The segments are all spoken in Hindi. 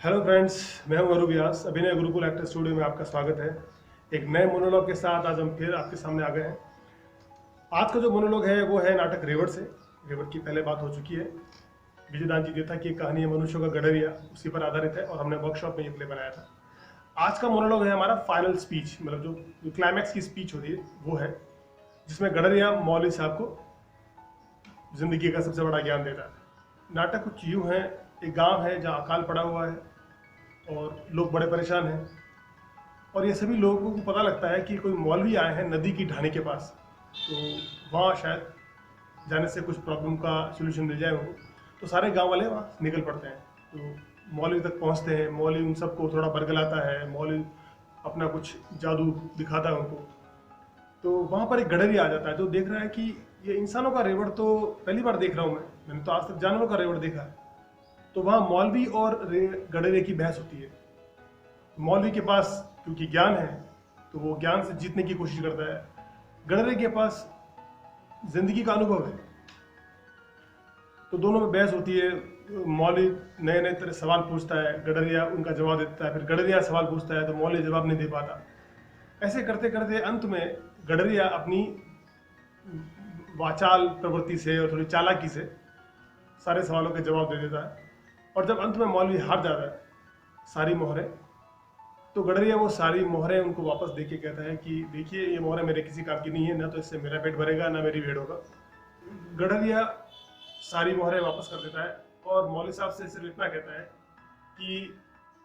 हेलो फ्रेंड्स, मैं हूं अरूप व्यास। अभिनय गुरुकुल एक्टर स्टूडियो में आपका स्वागत है। एक नए मोनोलॉग के साथ आज हम फिर आपके सामने आ गए हैं। आज का जो मोनोलॉग है वो है नाटक रेवड़ से। रेवड़ की पहले बात हो चुकी है। विजयदान जी देवता की एक कहानी है मनुष्यों का गडरिया, उसी पर आधारित है और हमने वर्कशॉप में ये प्ले बनाया था। आज का मोनोलॉग है हमारा फाइनल स्पीच, मतलब जो क्लाइमैक्स की स्पीच होती है वो है, जिसमें गडरिया मौलवी साहब को जिंदगी का सबसे बड़ा ज्ञान देता है। नाटक कुछ यूँ है, एक गांव है जहाँ अकाल पड़ा हुआ है और लोग बड़े परेशान हैं, और ये सभी लोगों को पता लगता है कि कोई मौलवी आए हैं नदी की ढानी के पास, तो वहाँ शायद जाने से कुछ प्रॉब्लम का सोल्यूशन मिल जाए उनको। तो सारे गांव वाले वहाँ निकल पड़ते हैं, तो मौलवी तक पहुँचते हैं। मौलवी उन सबको थोड़ा बरगलाता है, मौलवी अपना कुछ जादू दिखाता है उनको। तो वहाँ पर एक गडरिया आ जाता है जो देख रहा है कि ये इंसानों का रेवड़ तो पहली बार देख रहा हूँ, मैंने तो आज तक जानवरों का रेवड़ देखा है। तो वहाँ मौलवी और गडरिया की बहस होती है। मौलवी के पास क्योंकि ज्ञान है तो वो ज्ञान से जीतने की कोशिश करता है। गडरिया के पास जिंदगी का अनुभव है, तो दोनों में बहस होती है। मौलवी नए नए तरह सवाल पूछता है, गडरिया उनका जवाब देता है, फिर गडरिया सवाल पूछता है तो मौलवी जवाब नहीं दे पाता। ऐसे करते करते अंत में गडरिया अपनी वाचाल प्रवृत्ति से और थोड़ी चालाकी से सारे सवालों के जवाब दे देता है। और जब अंत में मौलवी हार जाता है सारी मोहरें, तो गडरिया वो सारी मोहरें उनको वापस दे के कहता है कि देखिए ये मोहरें मेरे किसी काम की नहीं है, ना तो इससे मेरा पेट भरेगा ना मेरी भेड़ होगा। गडरिया सारी मोहरें वापस कर देता है और मौलवी साहब से सिर्फ इतना कहता है कि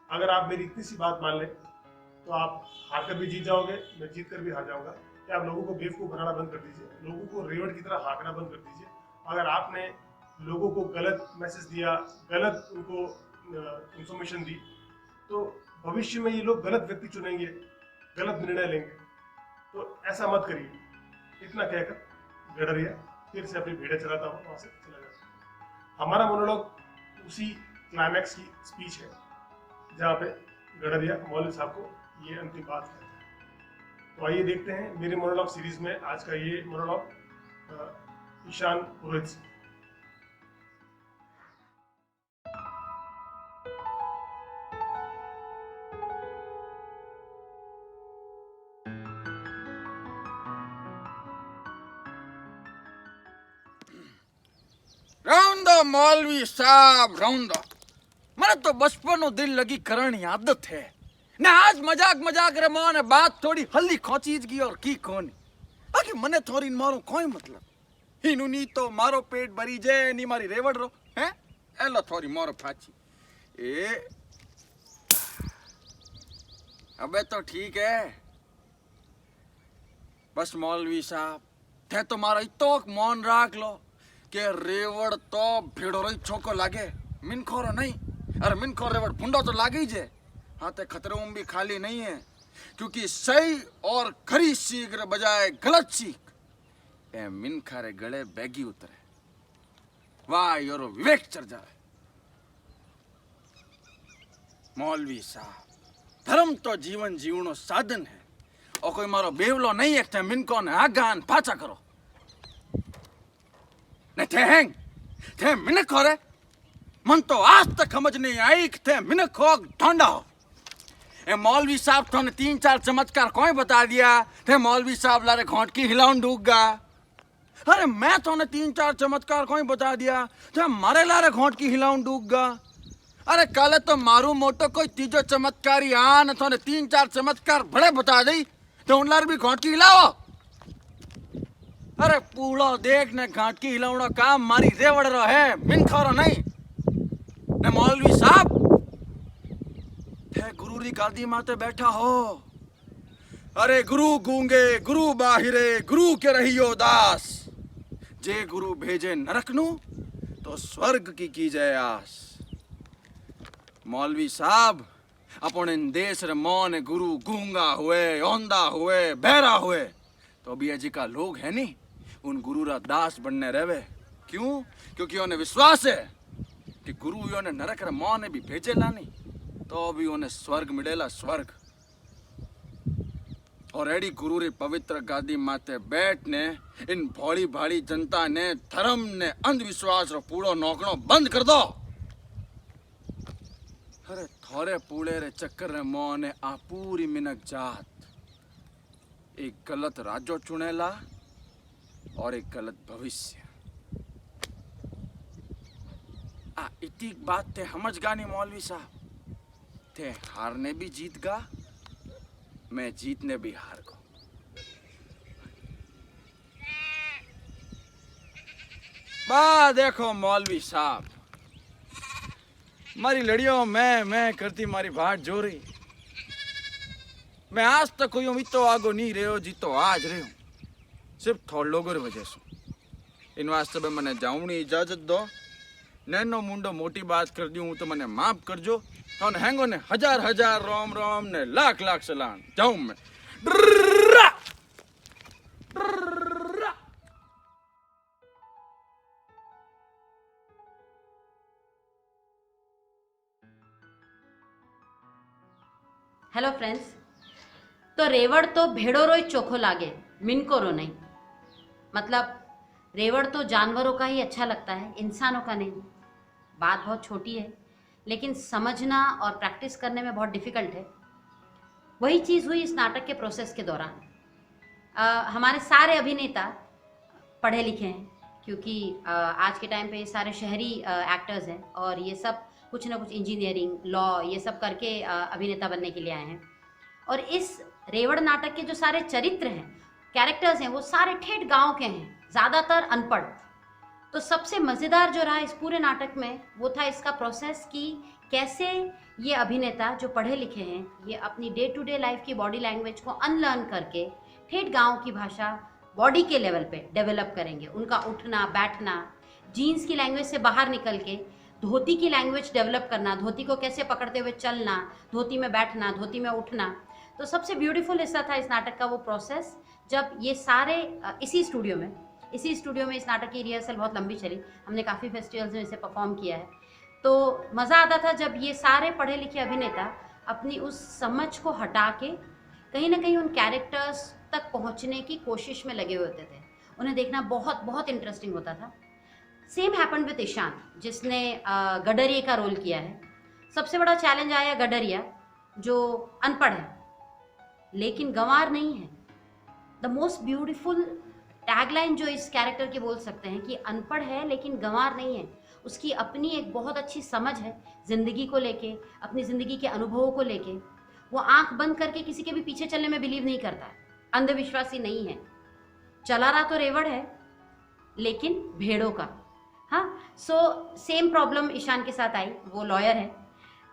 अगर आप मेरी इतनी सी बात मान लें तो आप हार कर भी जीत जाओगे, मैं जीत कर भी हार जाऊंगा। कि आप लोगों को बेवकूफ़ बनाना बंद कर दीजिए, लोगों को रेवड़ की तरह हाँकना बंद कर दीजिए। अगर आपने लोगों को गलत मैसेज दिया, गलत उनको इंफॉर्मेशन दी, तो भविष्य में ये लोग गलत व्यक्ति चुनेंगे, गलत निर्णय लेंगे। तो ऐसा मत करिए। इतना कहकर गडरिया फिर से अपनी भेड़ें चलाता हुआ वहां से चला जाता है। हमारा मोनोलॉग उसी क्लाइमैक्स की स्पीच है जहाँ पे गडरिया मौलवी साहब को ये अंतिम बात कहता है। तो आइए देखते हैं मेरे मोनोलॉग सीरीज में आज का ये मोनोलॉग ईशान पुरोहित से। रहूं दो मौलवी साहब, रहूं दो। મને તો બચપનનો દિલ લગી કરવાની આદત है ને આજ મજાક મજાક રે મોને बात थोड़ी हल्ली खोची ज गई और की कोनी आखिर मने थोड़ी मारो कोई मतलब हीनु नी तो मारो पेट भरी जे नी मारी रेवड़ रो हैं एलो थोड़ी मारो फाची ए अबे तो ठीक है। बस मौलवी साहब थे तो मारा इतो मौन राख लो के रेवड़ तो भेड़ो रही छोको लागे मिनखोरो नहीं। अरे मिनखो रेवड़ भुंडो तो लागे ही जे। हाँ ते खतरों भी खाली नहीं है, क्योंकि सही और खरी सीख रे बजाय गलत सीख ए मिनखा रे गले बैगी उतरे। वाह योरो विवेक चढ़ जाए। मौलवी साहब धर्म तो जीवन जीवनो साधन है और कोई मारो बेवलो नहीं एक थे मिनको ने आगान पाचा करो ने थे हैंग थे मिनक हो रे मन तो आज तक समझ नहीं आई कि थे मिनक हो ढोंडा हो। ए मौलवी साहब तो ने 3-4 चमत्कार कोई बता दिया थे मौलवी साहब लारे घोंट की हिलाउन डूबगा। अरे मैं तो ने 3-4 चमत्कार कोई बता दिया थे मारे लारे घोंट की हिलाउन डूबगा। अरे कल तो मारू मोटो कोई तीजो चमत्कारी आन तो ने 3-4 चमत्कार बड़े बता दी तो उन लारे भी घोंट की हिलाओ। अरे पूड़ो देख ने घाट की हिलावड़ो काम मारी रेवड़ रो है मिनखोरो नहीं ने मौलवी साहब थे गुरु री गादी माते बैठा हो। अरे गुरु गूंगे गुरु बाहिरे गुरु के रहियो दास जे गुरु भेजे नरक नु तो स्वर्ग की जय आस। मौलवी साहब अपने देश रे मौन गुरु गूंगा हुए औंधा हुए बहरा हुए तो भी अजी का लोग है नहीं उन गुरु रा दास बनने रहे। क्यों? क्योंकि उन्हें विश्वास है कि गुरु उन्हें नरक रे मौन भी भेजे लानी तो भी उन्हें स्वर्ग मिलेला स्वर्ग। और एडी गुरु री पवित्र गादी माते बैठने इन भोली भाली जनता ने धर्म ने अंधविश्वास रो पूरो नौकड़ो बंद कर दो। अरे हरे पूड़े रे चक्कर रे मोने आ पूरी मिनक जात एक गलत राजो चुनेला और एक गलत भविष्य। आ इतनी बात थे समझ गा नहीं मौलवी साहब, थे हारने भी जीत गा, मैं जीतने भी हार गो। बा देखो मौलवी साहब, मारी लड़ियों मैं करती मारी बाट जोरी। मैं आज तक कोई उम्मीद आगो नहीं रहो जीतो आज रहो, सिर्फ थोड़ लोगों की वजह से। इन वास्ते में मैंने जाऊनी इजाजत दो, नैनो मुंडो मोटी बात कर दी हूँ तो मैंने माफ कर जो। तो हैंगो ने हजार हजार रोम रोम ने लाख लाख सलाम जाऊं मैं। Hello friends. तो रेवड़ तो भेड़ो रोई चोखो लागे, मिनको रो नहीं। मतलब रेवड़ तो जानवरों का ही अच्छा लगता है, इंसानों का नहीं। बात बहुत छोटी है लेकिन समझना और प्रैक्टिस करने में बहुत डिफ़िकल्ट है। वही चीज़ हुई इस नाटक के प्रोसेस के दौरान। हमारे सारे अभिनेता पढ़े लिखे हैं क्योंकि आज के टाइम पे ये सारे शहरी एक्टर्स हैं और ये सब कुछ ना कुछ इंजीनियरिंग, लॉ ये सब करके अभिनेता बनने के लिए आए हैं। और इस रेवड़ नाटक के जो सारे चरित्र हैं, कैरेक्टर्स हैं, वो सारे ठेठ गांव के हैं, ज़्यादातर अनपढ़। तो सबसे मज़ेदार जो रहा इस पूरे नाटक में वो था इसका प्रोसेस कि कैसे ये अभिनेता जो पढ़े लिखे हैं ये अपनी डे टू डे लाइफ की बॉडी लैंग्वेज को अनलर्न करके ठेठ गांव की भाषा बॉडी के लेवल पे डेवलप करेंगे। उनका उठना बैठना, जीन्स की लैंग्वेज से बाहर निकल के धोती की लैंग्वेज डेवलप करना, धोती को कैसे पकड़ते हुए चलना, धोती में बैठना, धोती में उठना। तो सबसे ब्यूटीफुल हिस्सा था इस नाटक का वो प्रोसेस, जब ये सारे इसी स्टूडियो में इस नाटक की रिहर्सल बहुत लंबी चली। हमने काफ़ी फेस्टिवल्स में इसे परफॉर्म किया है। तो मज़ा आता था जब ये सारे पढ़े लिखे अभिनेता अपनी उस समझ को हटा के कहीं ना कहीं उन कैरेक्टर्स तक पहुंचने की कोशिश में लगे हुए होते थे। उन्हें देखना बहुत बहुत इंटरेस्टिंग होता था। सेम हैपेंड विद ईशान, जिसने गडरिया का रोल किया है। सबसे बड़ा चैलेंज आया गडरिया, जो अनपढ़ है लेकिन गंवार नहीं है। द मोस्ट ब्यूटीफुल टैगलाइन जो इस कैरेक्टर की बोल सकते हैं कि अनपढ़ है लेकिन गंवार नहीं है। उसकी अपनी एक बहुत अच्छी समझ है ज़िंदगी को लेके, अपनी ज़िंदगी के अनुभवों को लेके। वो आंख बंद करके किसी के भी पीछे चलने में बिलीव नहीं करता है, अंधविश्वासी नहीं है। चला रहा तो रेवड़ है लेकिन भेड़ों का। हाँ, सो सेम प्रॉब्लम ईशान के साथ आई। वो लॉयर है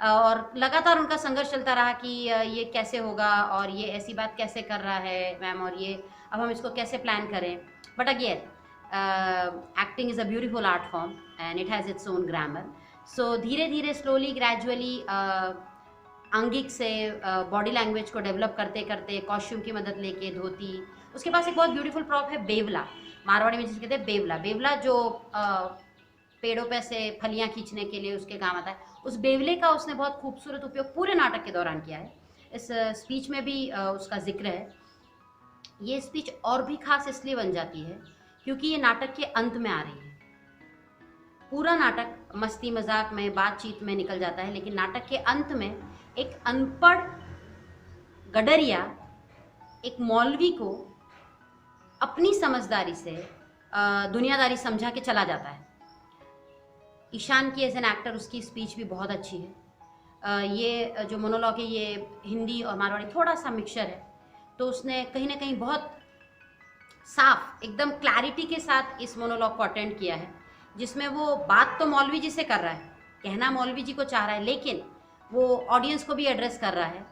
और लगातार उनका संघर्ष चलता रहा कि ये कैसे होगा और ये ऐसी बात कैसे कर रहा है मैम, और ये अब हम इसको कैसे प्लान करें। But again acting is a beautiful art form and it has its own grammar. So धीरे धीरे स्लोली ग्रेजुअली आंगिक से बॉडी लैंग्वेज को डेवलप करते करते कॉस्ट्यूम की मदद लेके धोती। उसके पास एक बहुत ब्यूटीफुल प्रॉप है बेवला, मारवाड़ी में जिसे कहते हैं बेवला। बेवला जो पेड़ों पे से फलियां खींचने के लिए उसके काम आता है, उस बेवले का उसने बहुत खूबसूरत उपयोग पूरे नाटक के दौरान किया है। इस स्पीच में भी उसका जिक्र है। ये स्पीच और भी खास इसलिए बन जाती है क्योंकि ये नाटक के अंत में आ रही है। पूरा नाटक मस्ती मजाक में, बातचीत में निकल जाता है, लेकिन नाटक के अंत में एक अनपढ़ गडरिया एक मौलवी को अपनी समझदारी से दुनियादारी समझा के चला जाता है। ईशान की एज एन एक्टर उसकी स्पीच भी बहुत अच्छी है। ये जो मोनोलॉग है ये हिंदी और मारवाड़ी थोड़ा सा मिक्सचर है, तो उसने कहीं ना कहीं बहुत साफ एकदम क्लैरिटी के साथ इस मोनोलॉग को अटेंड किया है, जिसमें वो बात तो मौलवी जी से कर रहा है, कहना मौलवी जी को चाह रहा है, लेकिन वो ऑडियंस को भी एड्रेस कर रहा है।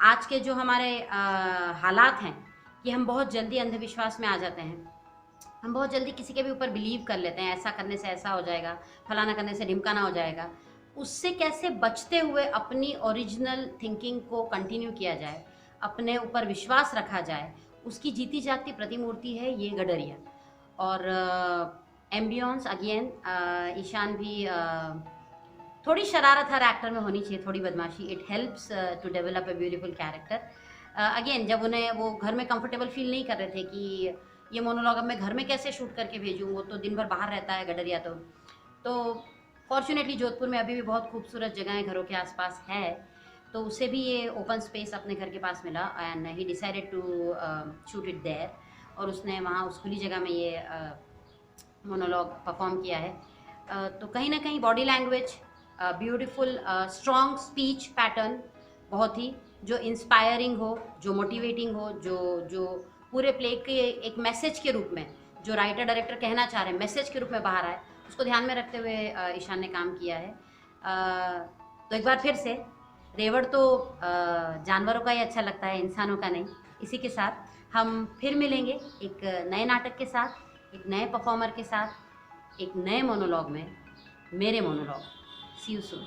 आज के जो हमारे हालात हैं कि हम बहुत जल्दी अंधविश्वास में आ जाते हैं, हम बहुत जल्दी किसी के भी ऊपर बिलीव कर लेते हैं, ऐसा करने से ऐसा हो जाएगा, फलाना करने से ढिमकाना हो जाएगा। उससे कैसे बचते हुए अपनी ओरिजिनल थिंकिंग को कंटिन्यू किया जाए, अपने ऊपर विश्वास रखा जाए, उसकी जीती जागती प्रतिमूर्ति है ये गडरिया। और एम्बियंस अगेन ईशान भी थोड़ी शरारत हर एक्टर में होनी चाहिए, थोड़ी बदमाशी। It helps to develop a beautiful character. Again जब उन्हें वो घर में कंफर्टेबल फील नहीं कर रहे थे कि ये मोनोलॉग अब मैं घर में कैसे शूट करके भेजूँ, वो तो दिन भर बाहर रहता है गडरिया। तो फॉर्चुनेटली जोधपुर में अभी भी बहुत खूबसूरत जगहें घरों के आसपास है तो उसे भी ये ओपन स्पेस अपने घर के पास मिला and he decided to shoot it there, और उसने वहाँ उस खुली जगह में ये मोनोलॉग परफॉर्म किया है। तो कहीं ना कहीं body language, beautiful strong speech pattern, बहुत ही जो इंस्पायरिंग हो, जो मोटिवेटिंग हो, जो पूरे प्ले के एक मैसेज के रूप में, जो राइटर डायरेक्टर कहना चाह रहे हैं मैसेज के रूप में बाहर आए, उसको ध्यान में रखते हुए ईशान ने काम किया है। तो एक बार फिर से रेवड़ तो जानवरों का ही अच्छा लगता है, इंसानों का नहीं। इसी के साथ हम फिर मिलेंगे एक नए नाटक के साथ, एक नए परफॉर्मर के साथ, एक नए मोनोलॉग में, मेरे मोनोलॉग। C you soon.